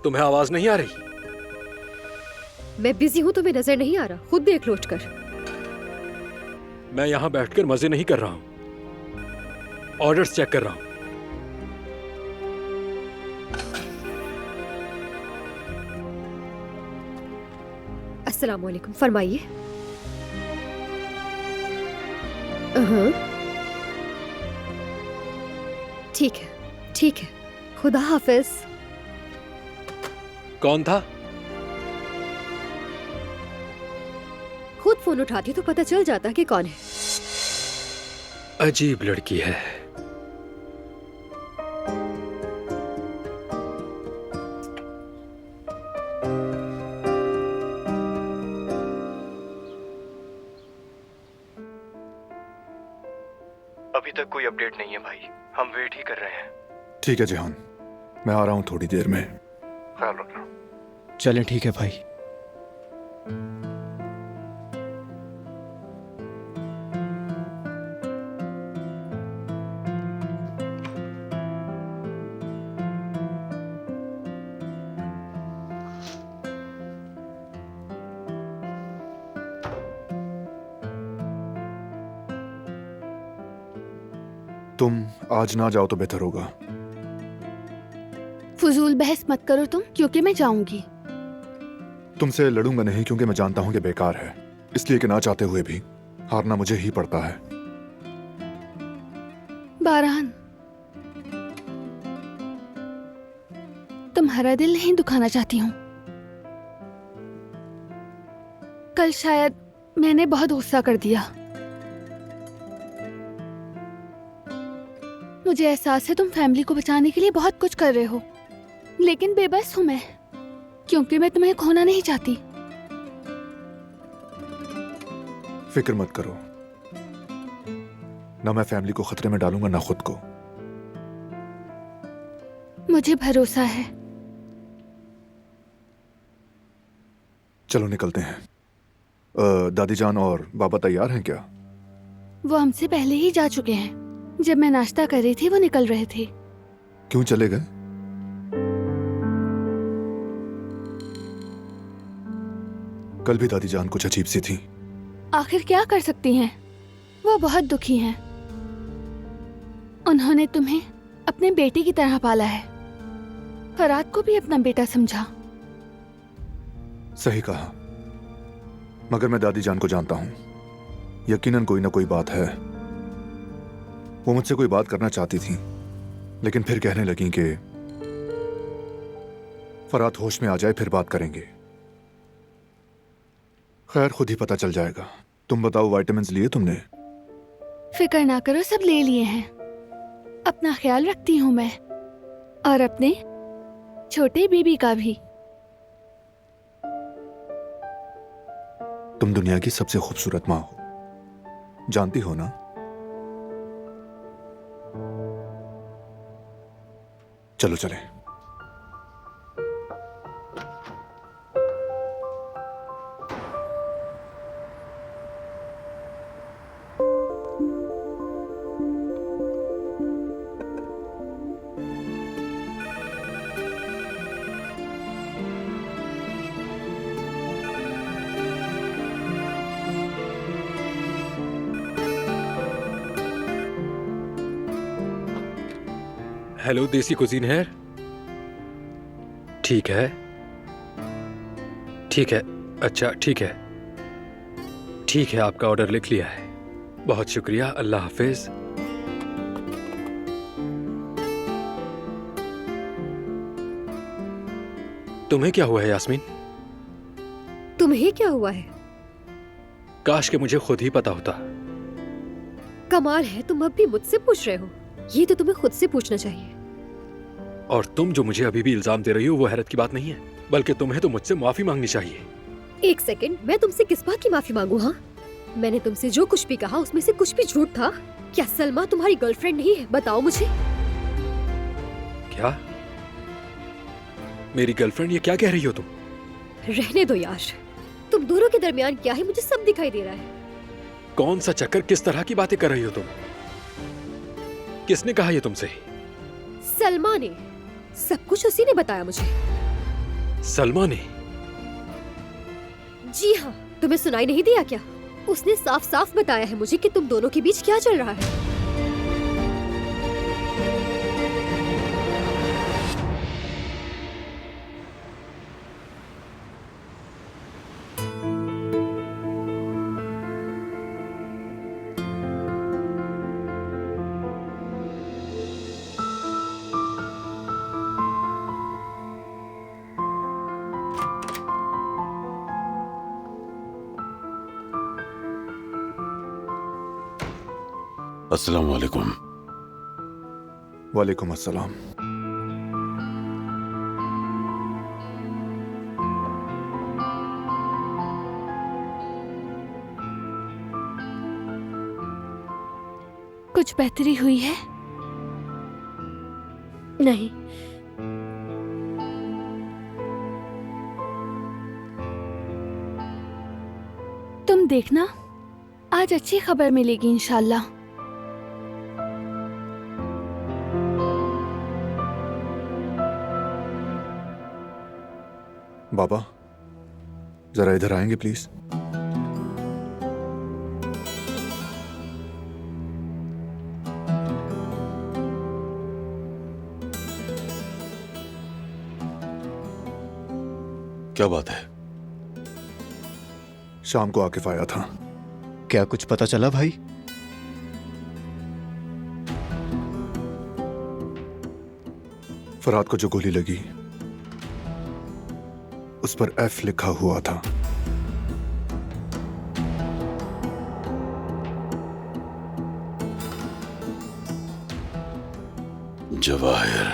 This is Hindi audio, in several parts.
तुम्हें आवाज नहीं आ रही? मैं बिजी हूँ, तुम्हें नजर नहीं आ रहा? खुद देख लो उठकर। मैं यहाँ बैठकर मजे नहीं कर रहा हूँ, ऑर्डर्स चेक कर रहा हूँ। अस्सलाम वालेकुम, फरमाइए। ठीक है, ठीक है, खुदा हाफिज। कौन था? खुद फोन उठाती तो पता चल जाता कि कौन है। अजीब लड़की है। अभी तक कोई अपडेट नहीं है भाई, हम वेट ही कर रहे हैं। ठीक है जिहान, मैं आ रहा हूँ थोड़ी देर में। ख्याल रखना। चलें, ठीक है भाई। तुम आज ना जाओ तो बेहतर होगा। फजूल बहस मत करो तुम, क्योंकि मैं जाऊंगी। तुमसे लड़ूंगा नहीं, क्योंकि मैं जानता हूं कि बेकार है, इसलिए कि ना चाहते हुए भी हारना मुझे ही पड़ता है। बारहान, तुम्हारा दिल नहीं दुखाना चाहती हूँ। कल शायद मैंने बहुत गुस्सा कर दिया। मुझे एहसास है तुम फैमिली को बचाने के लिए बहुत कुछ कर रहे हो, लेकिन बेबस हूं मैं, क्योंकि मैं तुम्हें खोना नहीं चाहती। फिक्र मत करो, ना मैं फैमिली को खतरे में डालूंगा ना खुद को। मुझे भरोसा है। चलो निकलते हैं। दादी जान और बाबा तैयार हैं क्या? वो हमसे पहले ही जा चुके हैं। जब मैं नाश्ता कर रही थी वो निकल रहे थे। क्यों चले गए? कल भी दादी जान कुछ अजीब सी थी। आखिर क्या कर सकती हैं? वो बहुत दुखी हैं। उन्होंने तुम्हें अपने बेटे की तरह पाला है। फराद को भी अपना बेटा समझा। सही कहा, मगर मैं दादी जान को जानता हूं, यकीनन कोई ना कोई बात है। वो मुझसे कोई बात करना चाहती थी, लेकिन फिर कहने लगी कि फराद होश में आ जाए फिर बात करेंगे। खैर, खुद ही पता चल जाएगा। तुम बताओ, विटामिन्स लिए तुमने? फिक्र ना करो, सब ले लिए हैं। अपना ख्याल रखती हूँ मैं, और अपने छोटे बीबी का भी। तुम दुनिया की सबसे खूबसूरत माँ हो, जानती हो ना? चलो चले। हेलो, देसी कुजीन है? ठीक है, ठीक है, अच्छा ठीक है, ठीक है, आपका ऑर्डर लिख लिया है। बहुत शुक्रिया, अल्लाह हाफिज। तुम्हें क्या हुआ है यास्मीन? तुम्हें क्या हुआ है? काश कि मुझे खुद ही पता होता। कमाल है, तुम अब भी मुझसे पूछ रहे हो। ये तो तुम्हें खुद से पूछना चाहिए। और तुम जो मुझे अभी भी इल्जाम दे रही हो वो हैरत की बात नहीं है, बल्कि तुम्हें तो मुझसे माफी मांगनी चाहिए। एक सेकंड, मैं तुमसे किस बात की माफी मांगू? हाँ, मैंने तुमसे जो कुछ भी कहा उसमें से कुछ भी झूठ था। क्या सलमा तुम्हारी गर्लफ्रेंड नहीं है? बताओ मुझे। क्या? मेरी गर्लफ्रेंड? ये क्या कह रही हो तुम? रहने दो यार, तुम दोनों के दरमियान क्या है मुझे सब दिखाई दे रहा है। कौन सा चक्कर, किस तरह की बातें कर रही हो तुम? किसने कहा ये तुमसे? सलमा ने। सब कुछ उसी ने बताया मुझे। सलमा ने? जी हाँ, तुम्हें सुनाई नहीं दिया क्या? उसने साफ साफ बताया है मुझे कि तुम दोनों के बीच क्या चल रहा है। अस्सलाम वालेकुम। वालेकुम अस्सलाम। कुछ बेहतरी हुई है? नहीं, तुम देखना, आज अच्छी खबर मिलेगी इंशाल्लाह। बाबा, जरा इधर आएंगे प्लीज? क्या बात है? शाम को आकिफ आया था। क्या कुछ पता चला भाई? फरहाद को जो गोली लगी उस पर एफ लिखा हुआ था। जवाहिर।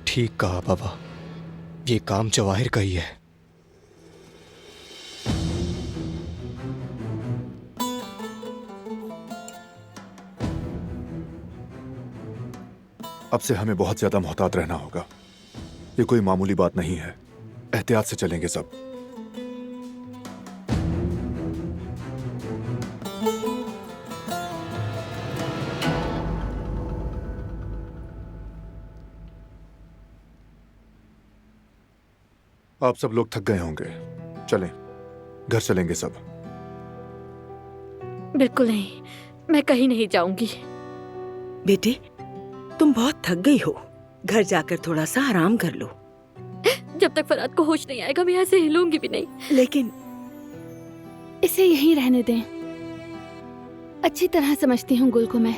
ठीक कहा बाबा, ये काम जवाहिर का ही है। अब से हमें बहुत ज्यादा मोहतात रहना होगा। ये कोई मामूली बात नहीं है। एहतियात से चलेंगे सब। आप सब लोग थक गए होंगे, चलें, घर चलेंगे सब। बिल्कुल नहीं, मैं कहीं नहीं जाऊंगी। बेटे, तुम बहुत थक गई हो, घर जाकर थोड़ा सा आराम कर लो। जब तक फरहाद को होश नहीं आएगा मैं यहाँ से हिलूंगी भी नहीं। लेकिन इसे यहीं रहने दें। अच्छी तरह समझती हूँ गुल को मैं।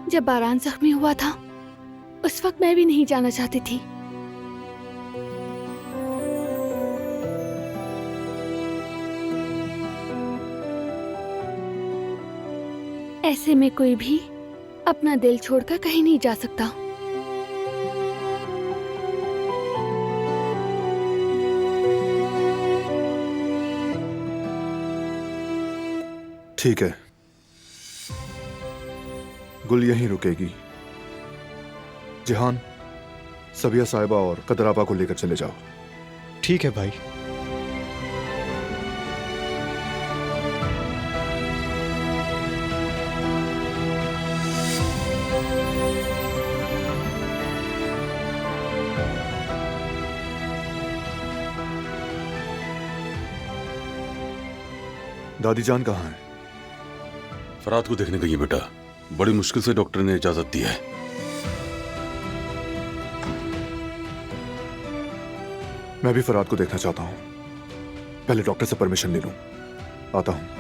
जब बारान जख्मी हुआ था उस वक्त मैं भी नहीं जाना चाहती थी। ऐसे में कोई भी अपना दिल छोड़कर कहीं नहीं जा सकता। ठीक है, गुल यहीं रुकेगी। जिहान, सबिया साहिबा और कदराबा को लेकर चले जाओ। ठीक है भाई। दादी जान कहाँ है? फरहाद को देखने गई है बेटा। बड़ी मुश्किल से डॉक्टर ने इजाजत दी है। मैं भी फरहाद को देखना चाहता हूँ। पहले डॉक्टर से परमिशन ले लूं। आता हूँ।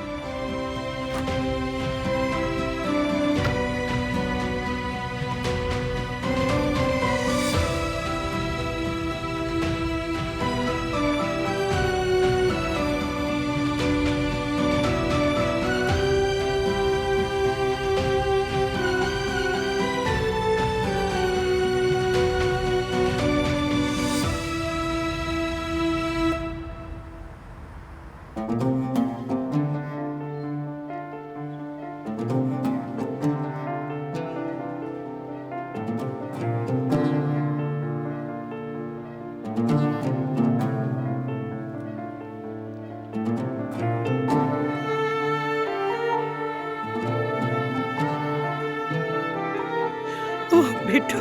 बेटा,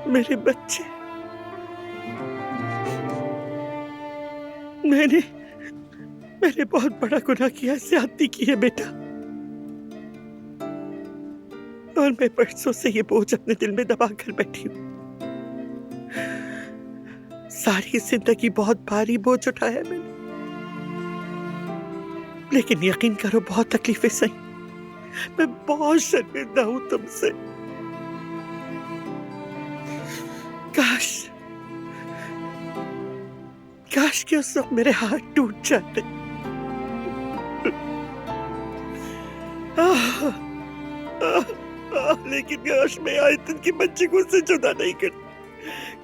मेरे बच्चे, मैंने बहुत बड़ा गुनाह किया, ज्यादती की है बेटा। और मैं परसों से ये बोझ अपने दिल में दबा कर बैठी हूँ। सारी जिंदगी बहुत भारी बोझ उठाया मैंने, लेकिन यकीन करो बहुत तकलीफें सही। मैं बहुत शर्मिंदा हूं तुमसे। काश कि उस वक्त मेरे हाथ टूट जाते। लेकिन काश मैं आयतन की बच्ची को उससे जुदा नहीं करती।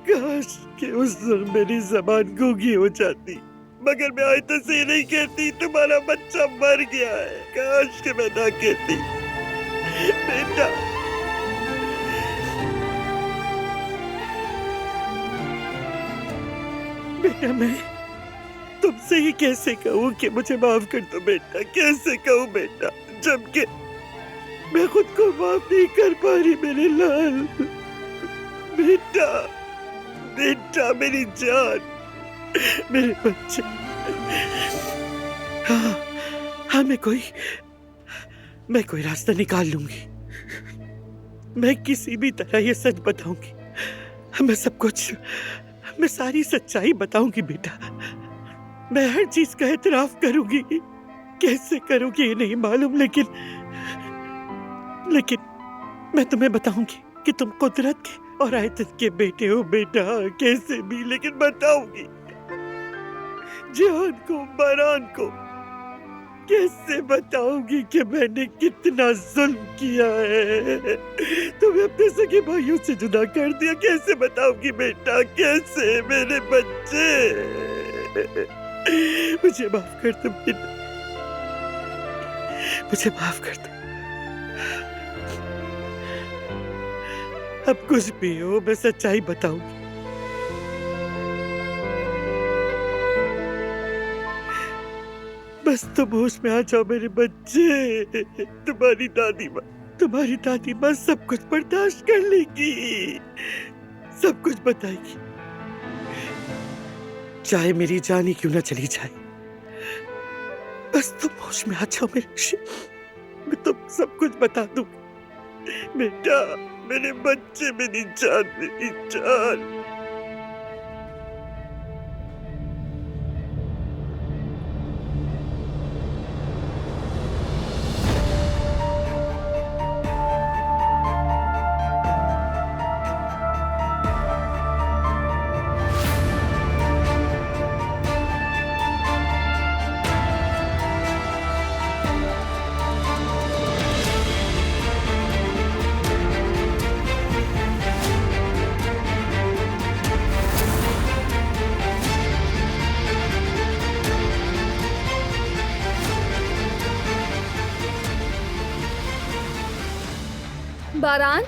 काश कि उस वक्त मेरी जबान गूंगी हो जाती, मगर मैं आयतन से ये नहीं कहती तुम्हारा बच्चा मर गया है। काश कि मैं ना कहती। बेटा, बेटा मैं तुमसे ही कैसे कहूँ कि मुझे माफ कर दो बेटा, कैसे कहूँ बेटा, जबकि मैं खुद को माफ नहीं कर पा रही मेरे लाल। बेटा, बेटा मेरी जान, मेरे बच्चे। हाँ मैं कोई रास्ता निकाल लूंगी। मैं किसी भी तरह ये सच बताऊंगी। मैं सारी सच्चाई बताऊंगी बेटा। मैं हर चीज का एतराफ करूंगी। कैसे करूंगी ये नहीं मालूम, लेकिन मैं तुम्हें बताऊंगी कि तुम कुदरत के और आयतन के बेटे हो बेटा। कैसे भी, लेकिन बताऊंगी। जान को, बारान को कैसे बताऊंगी कि मैंने कितना जुल्म किया है। तुम्हें अपने सगे भाइयों से जुदा कर दिया। कैसे बताऊंगी बेटा, कैसे मेरे बच्चे। मुझे माफ कर दो बेटा, मुझे माफ कर दो। अब कुछ भी हो मैं सच्चाई बताऊंगी। बस तुम होश में आ जाओ मेरे बच्चे। तुम्हारी दादी माँ सब कुछ बर्दाश्त कर लेगी, सब कुछ बताएगी, चाहे मेरी जान ही क्यों ना चली जाए। बस तुम होश में आ जाओ मेरे, मैं तुम सब कुछ बता दूंगी बेटा। मेरे बच्चे, मेरी जान। बारान,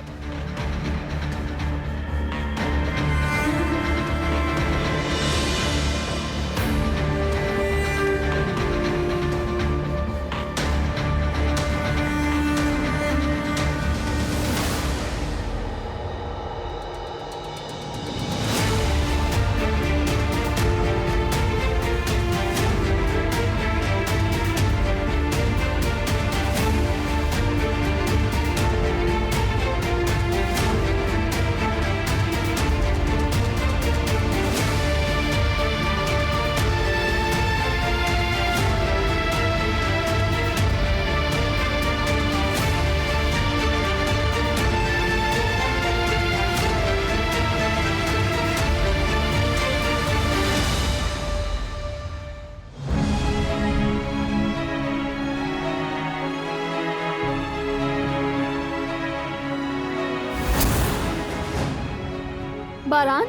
बारान,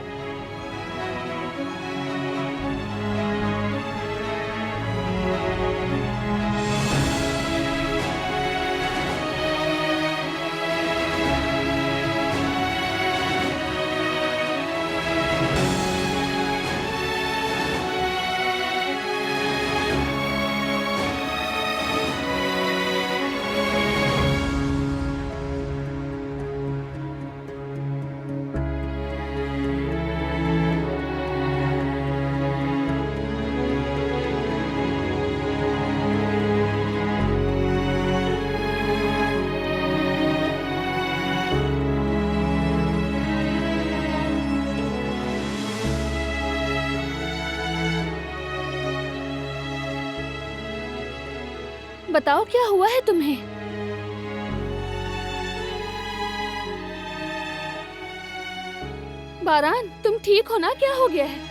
बताओ क्या हुआ है तुम्हें? बारान, तुम ठीक हो ना? क्या हो गया है?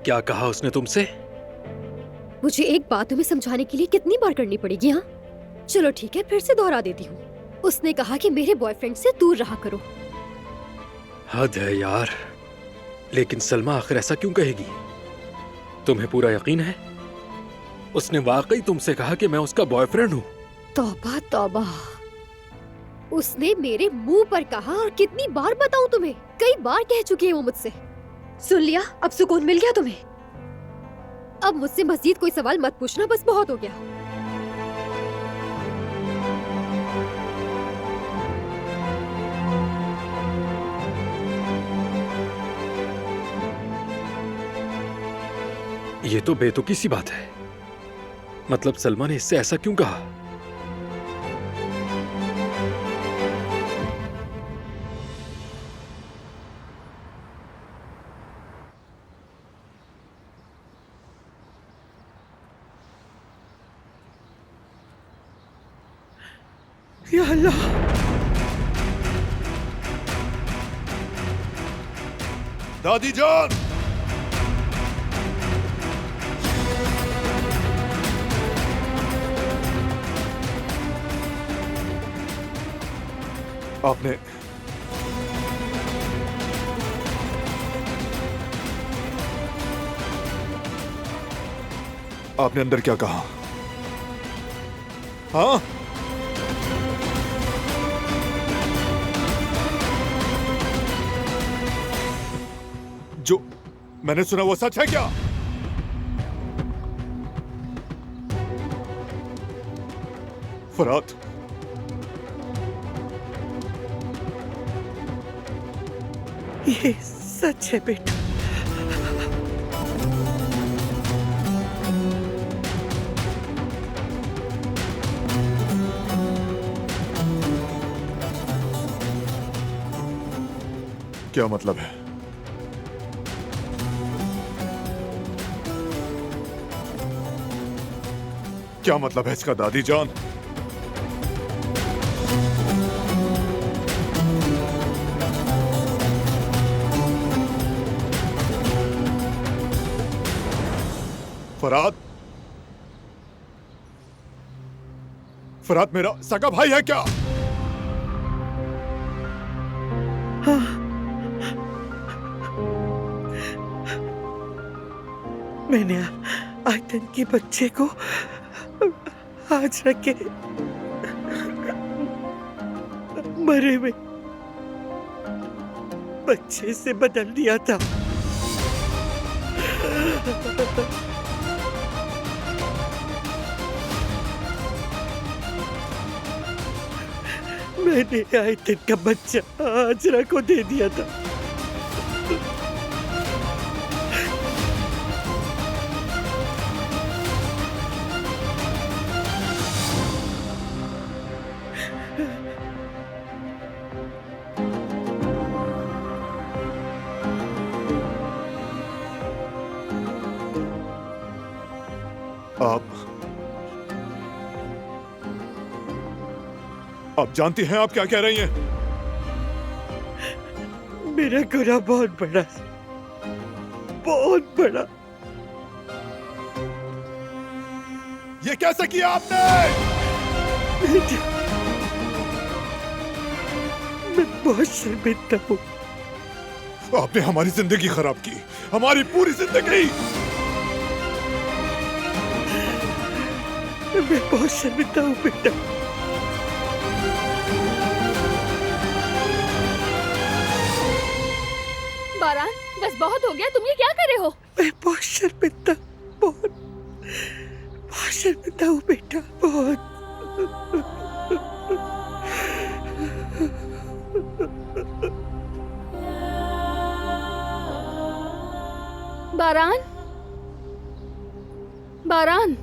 क्या कहा उसने तुमसे? मुझे एक बात तुम्हें समझाने के लिए कितनी बार करनी पड़ेगी? हाँ चलो ठीक है, फिर से दोहरा देती हूँ। उसने कहा कि मेरे बॉयफ्रेंड से दूर रहा करो। हद है यार। लेकिन सलमा आखिर ऐसा क्यों कहेगी? तुम्हें पूरा यकीन है उसने वाकई तुमसे कहा कि मैं उसका बॉयफ्रेंड हूँ? तौबा तौबा, उसने मेरे मुंह पर कहा। और कितनी बार बताऊं तुम्हें? कई बार कह चुकी है वो मुझसे। सुन लिया? अब सुकून मिल गया तुम्हें? अब मुझसे मजीद कोई सवाल मत पूछना, बस बहुत हो गया। ये तो बेतुकी सी बात है। मतलब सलमा ने इससे ऐसा क्यों कहा? या अल्लाह, दादी जान! आपने आपने अंदर क्या कहा? हाँ, जो मैंने सुना वो सच है क्या? फरात, ये सच है बेटा। क्या मतलब है? क्या मतलब है इसका दादी जान? फरात, फरात मेरा सगा भाई है क्या? हाँ, मैंने आयतन के बच्चे को आज रखे मरे हुए बच्चे से बदल दिया था। मैंने आयतन का बच्चा आजरा को दे दिया था। आप जानती हैं आप क्या कह रही हैं? मेरा गुनाह बहुत बड़ा है, बहुत बड़ा। ये कैसे किया आपने? मैं बहुत शर्मिंदा हूँ। आपने हमारी जिंदगी खराब की, हमारी पूरी जिंदगी। मैं बहुत शर्मिंदा हूँ बेटा। बारान, बस बहुत हो गया। तुम ये क्या कर रहे हो? मैं बहुत शर्मिंदा, बहुत शर्मिंदा हूँ बेटा, बहुत। बारान, बारान,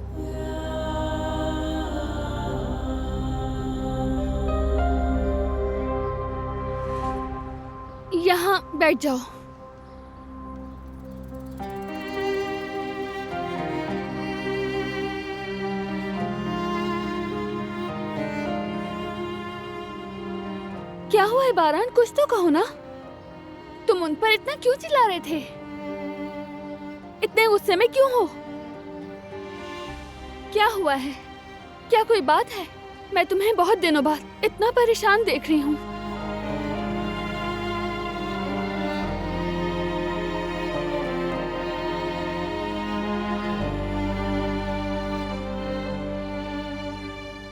यहाँ बैठ जाओ। क्या हुआ है बारान, कुछ तो कहो ना। तुम उन पर इतना क्यों चिल्ला रहे थे? इतने गुस्से में क्यों हो? क्या हुआ है? क्या कोई बात है? मैं तुम्हें बहुत दिनों बाद इतना परेशान देख रही हूँ।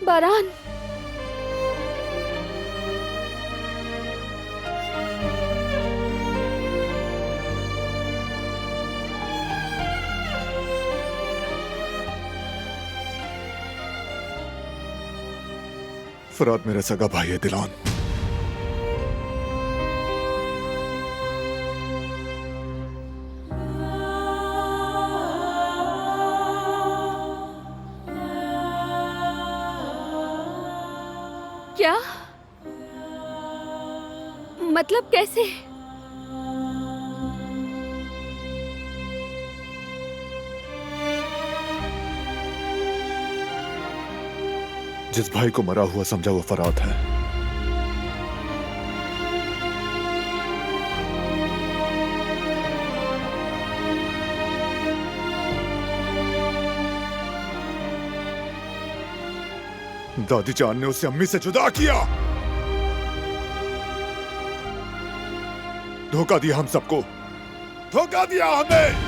बारान, फराद मेरा सगा भाई है दिलान। क्या मतलब, कैसे? जिस भाई को मरा हुआ समझा वो फराद है। दादी जान ने उसे अम्मी से जुदा किया, धोखा दिया हम सबको, धोखा दिया हमें।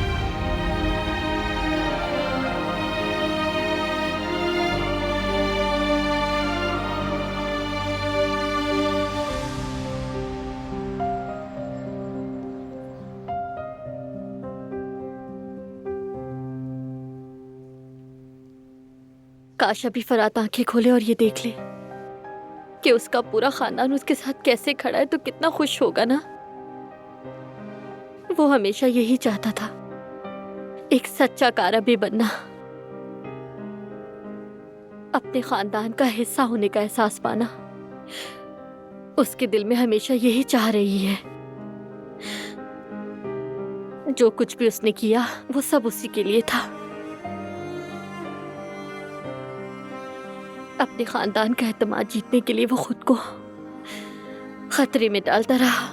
काश अभी फरात आंखें खोले और ये देख ले कि उसका पूरा खानदान उसके साथ कैसे खड़ा है, तो कितना खुश होगा ना। वो हमेशा यही चाहता था, एक सच्चा कारबी बनना, अपने खानदान का हिस्सा होने का एहसास पाना। उसके दिल में हमेशा यही चाह रही है। जो कुछ भी उसने किया वो सब उसी के लिए था। अपने खानदान का एतमाद जीतने के लिए वो खुद को खतरे में डालता रहा।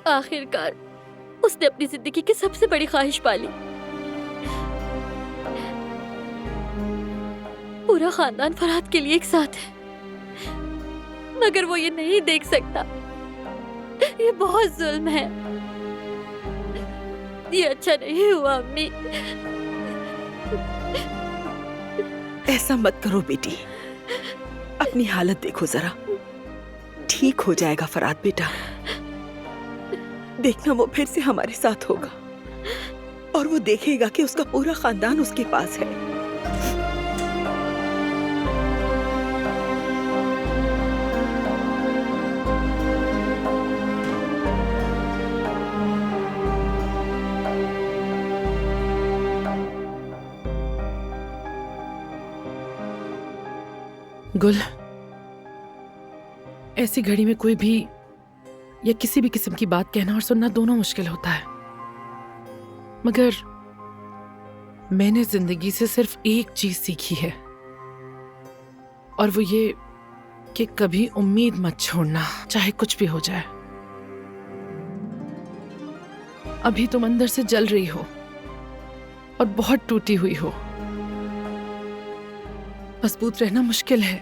आखिरकार उसने अपनी जिंदगी की सबसे बड़ी ख्वाहिश पाली। पूरा खानदान फरात के लिए एक साथ है, मगर वो ये नहीं देख सकता। ये बहुत जुल्म है। ये अच्छा नहीं हुआ अम्मी। ऐसा मत करो बेटी, अपनी हालत देखो जरा। ठीक हो जाएगा फरात बेटा, देखना वो फिर से हमारे साथ होगा और वो देखेगा कि उसका पूरा खानदान उसके पास है। गुल, ऐसी घड़ी में कोई भी या किसी भी किस्म की बात कहना और सुनना दोनों मुश्किल होता है, मगर मैंने जिंदगी से सिर्फ एक चीज सीखी है, और वो ये कि कभी उम्मीद मत छोड़ना, चाहे कुछ भी हो जाए। अभी तुम अंदर से जल रही हो और बहुत टूटी हुई हो। मजबूत रहना मुश्किल है।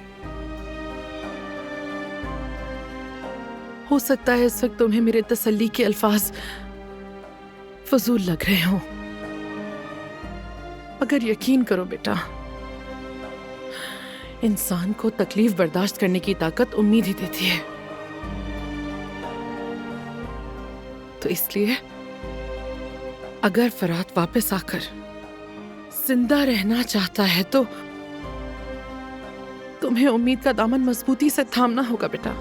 हो सकता है इस वक्त तुम्हें मेरे तसल्ली के अल्फाज फजूल लग रहे हों, मगर यकीन करो बेटा, इंसान को तकलीफ बर्दाश्त करने की ताकत उम्मीद ही देती है। तो इसलिए अगर फरात वापस आकर जिंदा रहना चाहता है तो तुम्हें उम्मीद का दामन मजबूती से थामना होगा बेटा।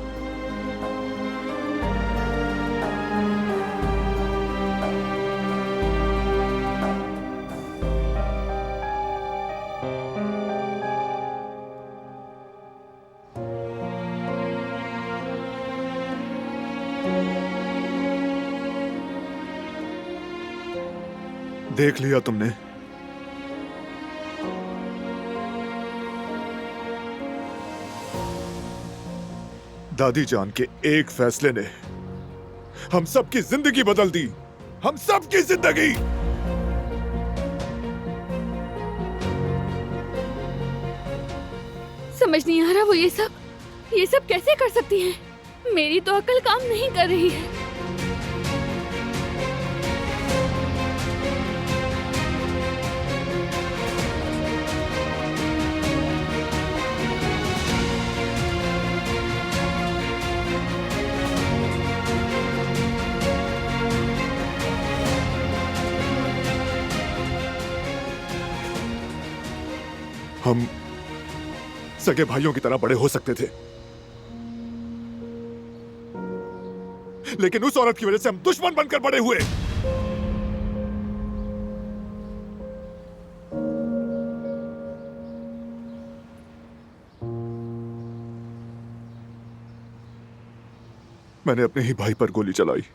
देख लिया तुमने? दादी जान के एक फैसले ने हम सबकी जिंदगी बदल दी, हम सबकी जिंदगी। समझ नहीं आ रहा वो ये सब कैसे कर सकती हैं। मेरी तो अकल काम नहीं कर रही है। हम सगे भाइयों की तरह बड़े हो सकते थे, लेकिन उस औरत की वजह से हम दुश्मन बनकर बड़े हुए। मैंने अपने ही भाई पर गोली चलाई।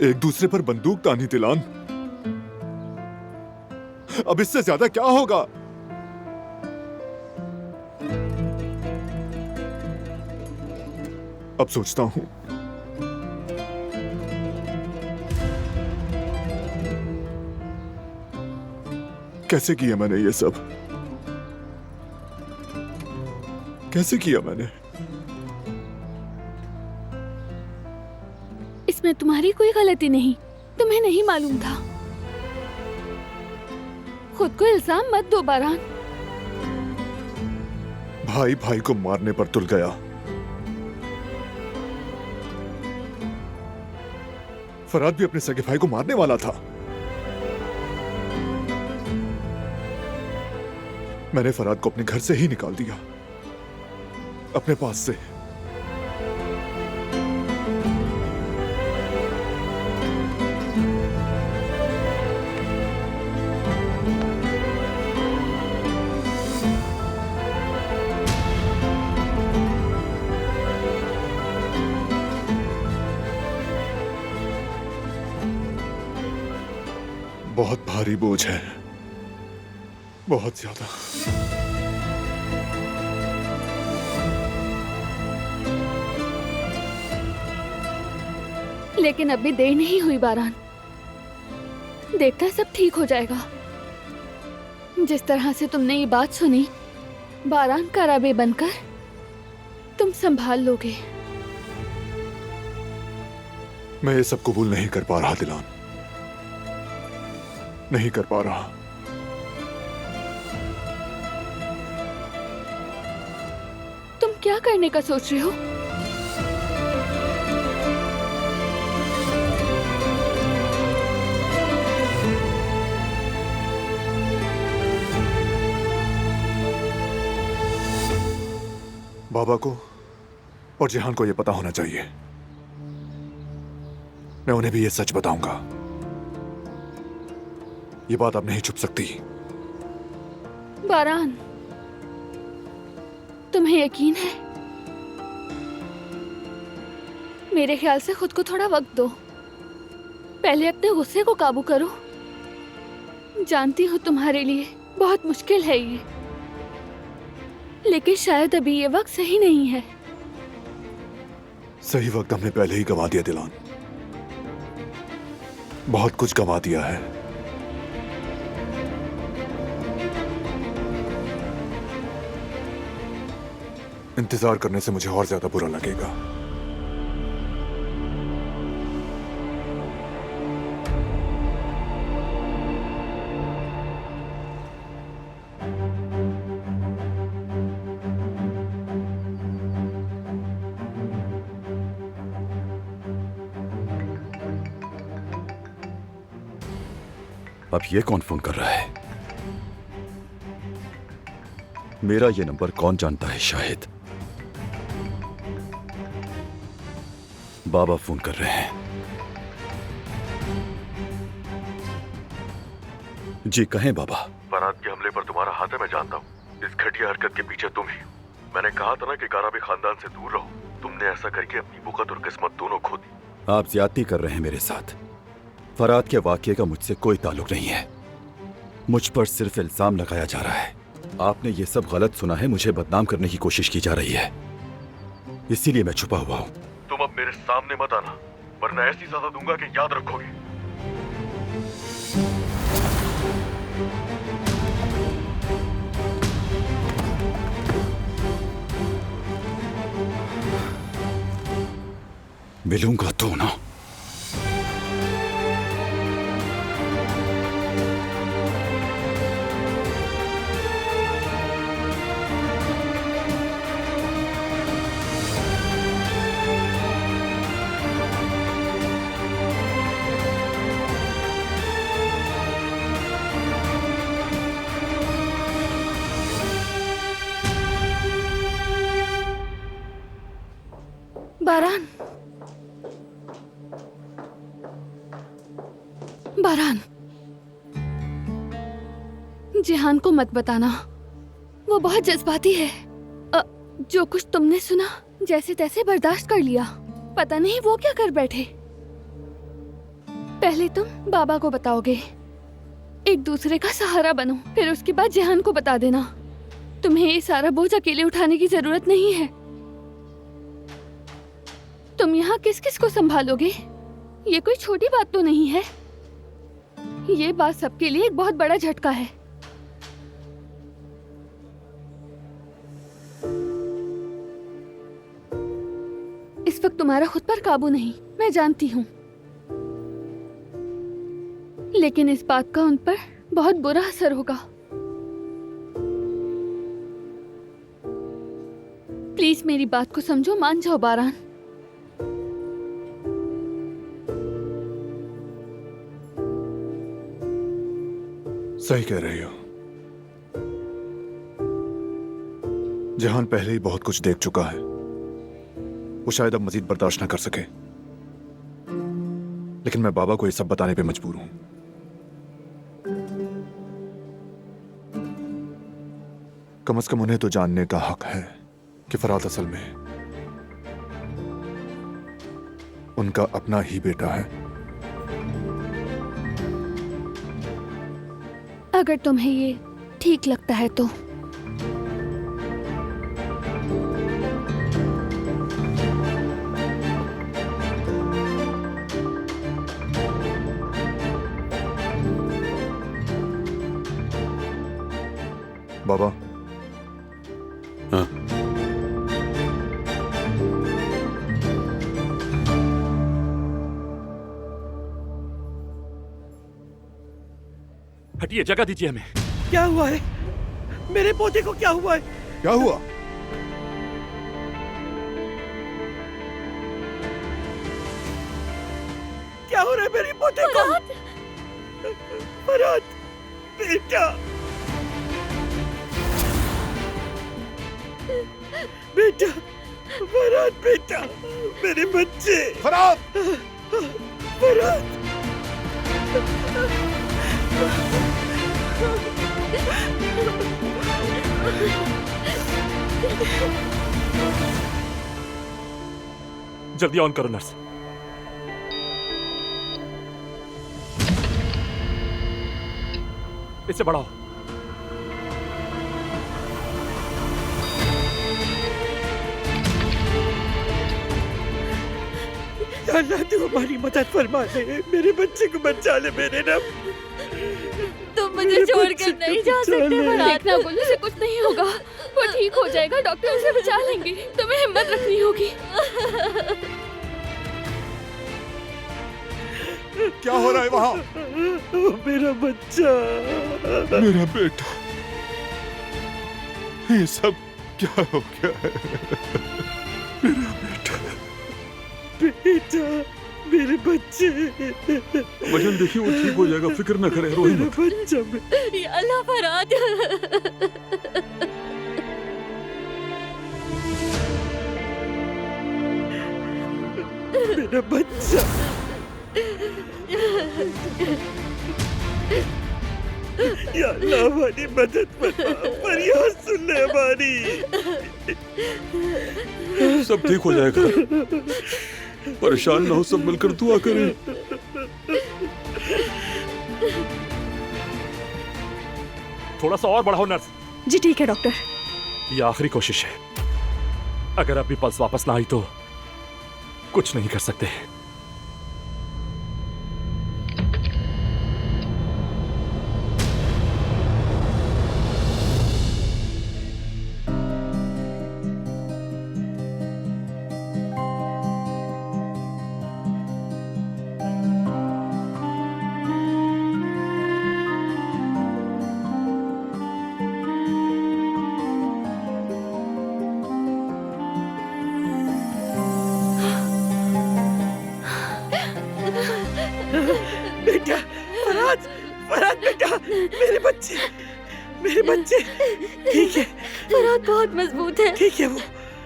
एक दूसरे पर बंदूक तानी दिलान, अब इससे ज्यादा क्या होगा? अब सोचता हूं कैसे किया मैंने ये सब, कैसे किया मैंने? इसमें तुम्हारी कोई गलती नहीं, तुम्हें नहीं मालूम था। खुद को इल्जाम मत दो बारान। भाई भाई को मारने पर तुल गया, फराद भी अपने सगे भाई को मारने वाला था। मैंने फराद को अपने घर से ही निकाल दिया, अपने पास से। बहुत भारी बोझ है, बहुत ज्यादा। लेकिन अभी देर नहीं हुई बारान, देखना सब ठीक हो जाएगा। जिस तरह से तुमने ये बात सुनी, बारान का राबे बनकर तुम संभाल लोगे। मैं ये सब कबूल नहीं कर पा रहा दिलान, नहीं कर पा रहा। तुम क्या करने का सोच रहे हो? बाबा को और जिहान को यह पता होना चाहिए। मैं उन्हें भी यह सच बताऊंगा। ये बात अब नहीं छुप सकती। बारान, तुम्हें यकीन है? मेरे ख्याल से खुद को थोड़ा वक्त दो। पहले अपने गुस्से को काबू करो। जानती हूँ तुम्हारे लिए बहुत मुश्किल है ये, लेकिन शायद अभी ये वक्त सही नहीं है। सही वक्त हमने पहले ही गंवा दिया दिलान, बहुत कुछ गंवा दिया है। इंतजार करने से मुझे और ज्यादा बुरा लगेगा। अब ये कौन फोन कर रहा है? मेरा ये नंबर कौन जानता है? शायद बाबा फोन कर रहे हैं। जी कहें बाबा। बारात के हमले पर तुम्हारा हाथ है, मैं जानता हूँ। इस घटिया हरकत के पीछे तुम ही हो। मैंने कहा था ना कि काराबी खानदान से दूर रहो। तुमने ऐसा करके अपनी बुकत और किस्मत दोनों खो दी। आप ज्यादती कर रहे हैं मेरे साथ। फराद के वाकये का मुझसे कोई ताल्लुक नहीं है। मुझ पर सिर्फ इल्जाम लगाया जा रहा है। आपने ये सब गलत सुना है। मुझे बदनाम करने की कोशिश की जा रही है, इसीलिए मैं छुपा हुआ हूँ। तुम अब मेरे सामने मत आना, वरना ऐसी सजा दूंगा कि याद रखोगे। मिलूंगा तो ना। बारान, बारान, जिहान को मत बताना, वो बहुत जज्बाती है। जो कुछ तुमने सुना जैसे तैसे बर्दाश्त कर लिया। पता नहीं वो क्या कर बैठे। पहले तुम बाबा को बताओगे, एक दूसरे का सहारा बनो, फिर उसके बाद जिहान को बता देना। तुम्हें ये सारा बोझ अकेले उठाने की जरूरत नहीं है। तुम यहाँ किस किस को संभालोगे? ये कोई छोटी बात तो नहीं है। ये बात सबके लिए एक बहुत बड़ा झटका है। इस वक्त तुम्हारा खुद पर काबू नहीं, मैं जानती हूँ, लेकिन इस बात का उन पर बहुत बुरा असर होगा। प्लीज मेरी बात को समझो, मान जाओ बारान। सही कह रही हो। जहान पहले ही बहुत कुछ देख चुका है। वो शायद अब मजीद बर्दाश्त ना कर सके, लेकिन मैं बाबा को ये सब बताने पे मजबूर हूं। कम से कम उन्हें तो जानने का हक है कि फराद असल में उनका अपना ही बेटा है। अगर तुम्हें ये ठीक लगता है तो। बाबा, हाँ? हटिए, जगह दीजिए हमें। क्या हुआ है? मेरे पोते को क्या हुआ है? क्या हुआ? क्या हो रहा है मेरे पोते को? फराद बेटा, बेटा, फराद बेटा, मेरे बच्चे। फराद! फराद! जल्दी ऑन करो नर्स। इसे बढ़ाओ। अल्लाह तू हमारी मदद फरमा दे, मेरे बच्चे को बचा ले मेरे रब। तुम मुझे छोड़कर नहीं जा सकते। देखना, गोलू से कुछ नहीं होगा, वो ठीक हो जाएगा। डॉक्टर उसे बचा लेंगे। तुम्हें हिम्मत रखनी होगी। क्या हो रहा है वहां? मेरा बच्चा, मेरा बेटा, ये सब क्या हो गया है? मेरा बेटा, बेटा, मेरे बच्चे। वजन देखिए, वो ठीक हो जाएगा, फिक्र न करें, रोइए मेरा मत। बच्चा। या अल्लाह फरहाद। मेरा बच्चा। या अल्लाह हमारी मदद फरमा, फरियाद सुन ले हमारी। सब ठीक हो जाएगा, परेशान ना हो, सब मिलकर दुआ करें। थोड़ा सा और बढ़ाओ नर्स। जी ठीक है डॉक्टर। ये आखिरी कोशिश है, अगर अभी पल्स वापस ना आई तो कुछ नहीं कर सकते। बेटा फरहाद, फरहाद बेटा, मेरे बच्चे, मेरे बच्चे। ठीक है, फरहाद बहुत मजबूत है। ठीक है वो,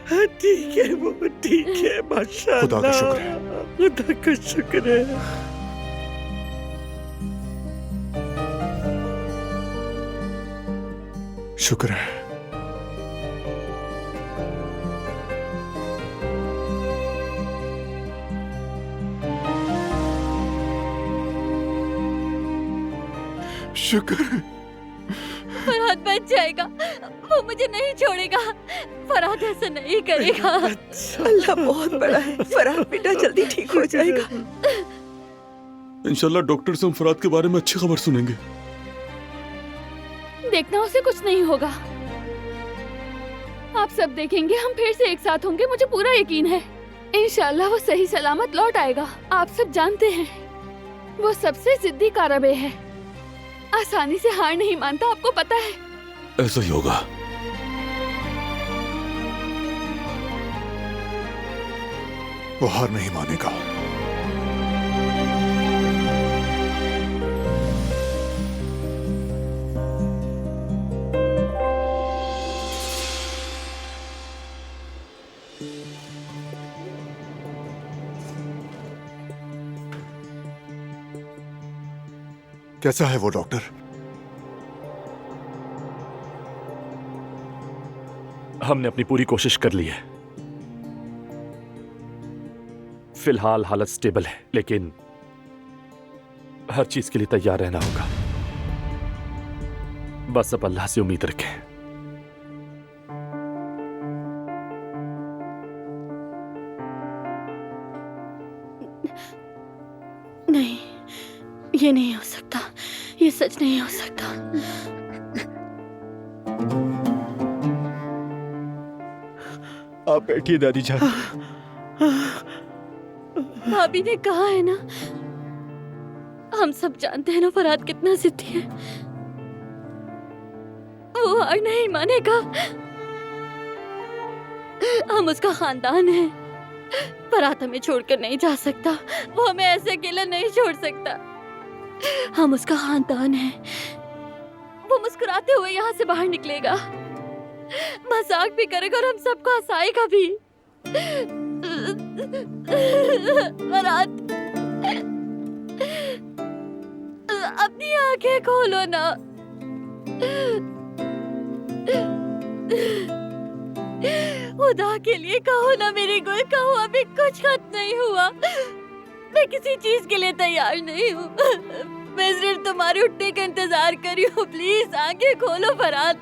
हाँ, ठीक है वो, ठीक है, माशाल्लाह। खुदा का शुक्र है। खुदा का शुक्र है। शुक्र है। शुक्र है। फरहाद बच जाएगा, वो मुझे नहीं छोड़ेगा। फरहाद ऐसा नहीं करेगा। अल्लाह बहुत बड़ा है। फरहाद बेटा जल्दी ठीक हो जाएगा। इंशाल्लाह डॉक्टर से हम फरहाद के बारे में अच्छी खबर सुनेंगे। देखना, उसे कुछ नहीं होगा। आप सब देखेंगे, हम फिर से एक साथ होंगे, मुझे पूरा यकीन है। इंशाल्लाह वो सही सलामत लौट आएगा। आप सब जानते हैं, वो सबसे जिद्दी कारबे है, आसानी से हार नहीं मानता, आपको पता है। ऐसा ही होगा। वो हार नहीं मानेगा। कैसा है वो डॉक्टर? हमने अपनी पूरी कोशिश कर ली है। फिलहाल हालत स्टेबल है, लेकिन हर चीज के लिए तैयार रहना होगा। बस अब अल्लाह से उम्मीद रखें। नहीं, ये नहीं हो सकता, ये सच नहीं हो सकता। आप बैठिए दादी जान। भाभी ने कहा है ना, हम सब जानते हैं ना फरहाद कितना जिद्दी है। वो हार नहीं मानेगा। हम उसका खानदान है। फरहाद हमें छोड़कर नहीं जा सकता, वो हमें ऐसे अकेला नहीं छोड़ सकता। हम उसका खानदान है। वो मुस्कुराते हुए यहाँ से बाहर निकलेगा, मजाक भी करेगा और हम सबको हंसाएगा भी। फरहाद, अपनी आंखें खोलो ना। खुदा के लिए कहो ना मेरी गुल, कहो अभी कुछ खत्म नहीं हुआ। मैं किसी चीज के लिए तैयार नहीं हूँ। मैं सिर्फ तुम्हारे उठने का इंतजार कर रही हूँ। प्लीज आंखें खोलो फरहाद।